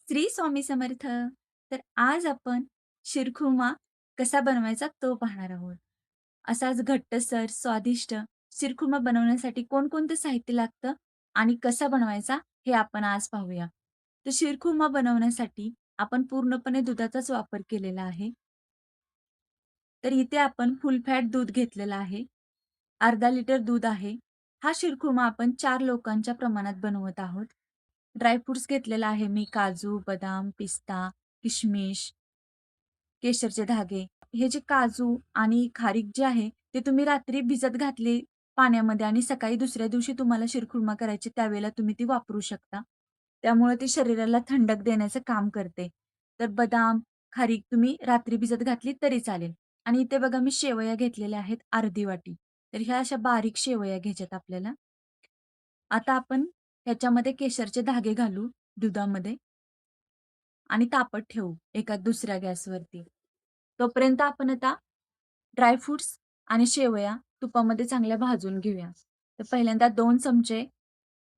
श्री स्वामी समर्थ. तर आज आपण शिरखुर्मा कसा बनवायचा तो पाहणार आहोत. असाच घट्टसर, स्वादिष्ट शिरखुर्मा बनवण्यासाठी कोणकोणतं साहित्य लागतं आणि कसा बनवायचा हे आपण आज पाहूया. तर शिरखुर्मा बनवण्यासाठी आपण पूर्णपणे दुधाचाच वापर केलेला आहे. तर इथे आपण फुल फॅट दूध घेतलेलं आहे. अर्धा लिटर दूध आहे. हा शिरखुर्मा आपण 4 लोकांच्या प्रमाणात बनवत आहोत. ड्रायफ्रुट्स घेतलेला आहे मी काजू, बदाम, पिस्ता, किशमिश, केशरचे धागे. हे जे काजू आणि खारीक जे आहे, ते तुम्ही रात्री भिजत घातले पाण्यामध्ये आणि सकाळी दुसऱ्या दिवशी तुम्हाला शिरखुर्मा करायचे त्यावेळेला तुम्ही ती वापरू शकता. त्यामुळे ती शरीराला थंडक देण्याचं काम करते. तर बदाम, खारीक तुम्ही रात्री भिजत घातली तरी चालेल. आणि इथे बघा मी शेवया घेतलेल्या आहेत अर्धी वाटी. तर ह्या अशा बारीक शेवया घ्यायच्यात आपल्याला. आता आपण ह्याच्यामध्ये केशरचे धागे घालू दुधामध्ये आणि तापत ठेवू एका दुसऱ्या गॅसवरती. तोपर्यंत आपण आता ड्रायफ्रुट्स आणि शेवया तुपामध्ये चांगल्या भाजून घेऊया. तर पहिल्यांदा 2 चमचे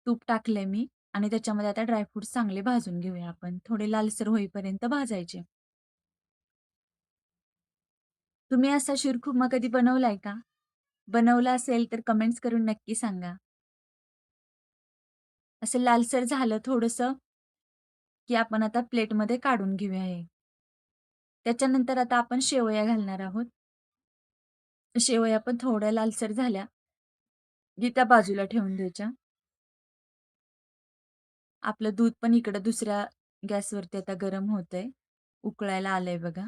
तूप टाकले मी आणि त्याच्यामध्ये आता ड्रायफ्रुट्स चांगले भाजून घेऊया आपण. थोडे लालसर होईपर्यंत भाजायचे. तुम्ही असा शिरखुर्मा कधी बनवलाय का? बनवला असेल तर कमेंट्स करून नक्की सांगा. असं लालसर झालं थोडंसं, की आपण आता प्लेटमध्ये काढून घेऊया हे. त्याच्यानंतर आता आपण शेवया घालणार आहोत. शेवया पण थोड्या लालसर झाल्या, की त्या बाजूला ठेवून द्यायच्या. आपलं दूध पण इकडं दुसऱ्या गॅसवरती आता गरम होतंय. उकळायला आलंय बघा.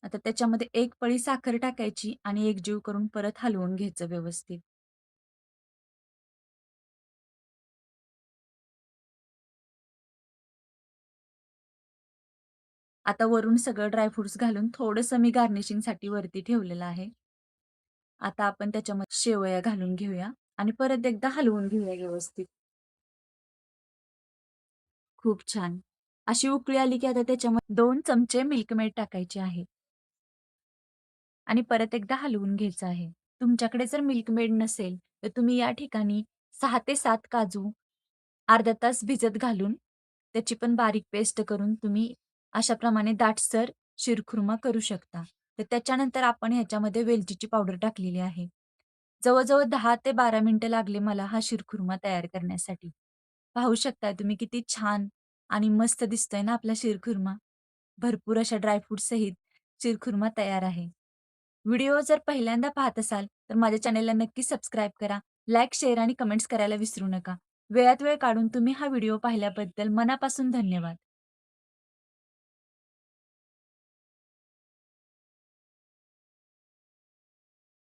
आता त्याच्यामध्ये 1 पळी साखर टाकायची आणि एकजीव करून परत हलवून घ्यायचं व्यवस्थित. आता वरून सगळं ड्रायफ्रुट्स घालून थोडंसं मी गार्निशिंगसाठी वरती ठेवलेलं आहे. आता आपण त्याच्यामध्ये शेवया घालून घेऊया आणि परत एकदा हलवून घेऊया व्यवस्थित. खूप छान. अशी उकळी आली की आता त्याच्यामध्ये 2 चमचे मिल्क मेड टाकायचे आहे आणि परत एकदा हलवून घ्यायचं आहे. तुमच्याकडे जर मिल्क मेड नसेल, तर तुम्ही या ठिकाणी 6 ते 7 काजू अर्धा तास भिजत घालून त्याची पण बारीक पेस्ट करून तुम्ही अशाप्रमाणे दाटसर शिरखुर्मा करू शकता. तर त्याच्यानंतर आपण ह्याच्यामध्ये वेलचीची पावडर टाकलेली आहे. जवळ-जवळ 10 ते 12 मिनिटं लागले मला हा शिरखुर्मा तयार करण्यासाठी. पाहू शकता तुम्ही किती छान आणि मस्त दिसतोय ना आपला शिरखुर्मा. भरपूर अशा ड्रायफ्रूटसहित शिरखुर्मा तयार आहे. व्हिडिओ जर पहिल्यांदा पाहत असाल, तर माझ्या चॅनेलला नक्की सबस्क्राईब करा. लाईक, शेअर आणि कमेंट्स करायला विसरू नका. वेळात वेळ काढून तुम्ही हा व्हिडिओ पाहिल्याबद्दल मनापासून धन्यवाद.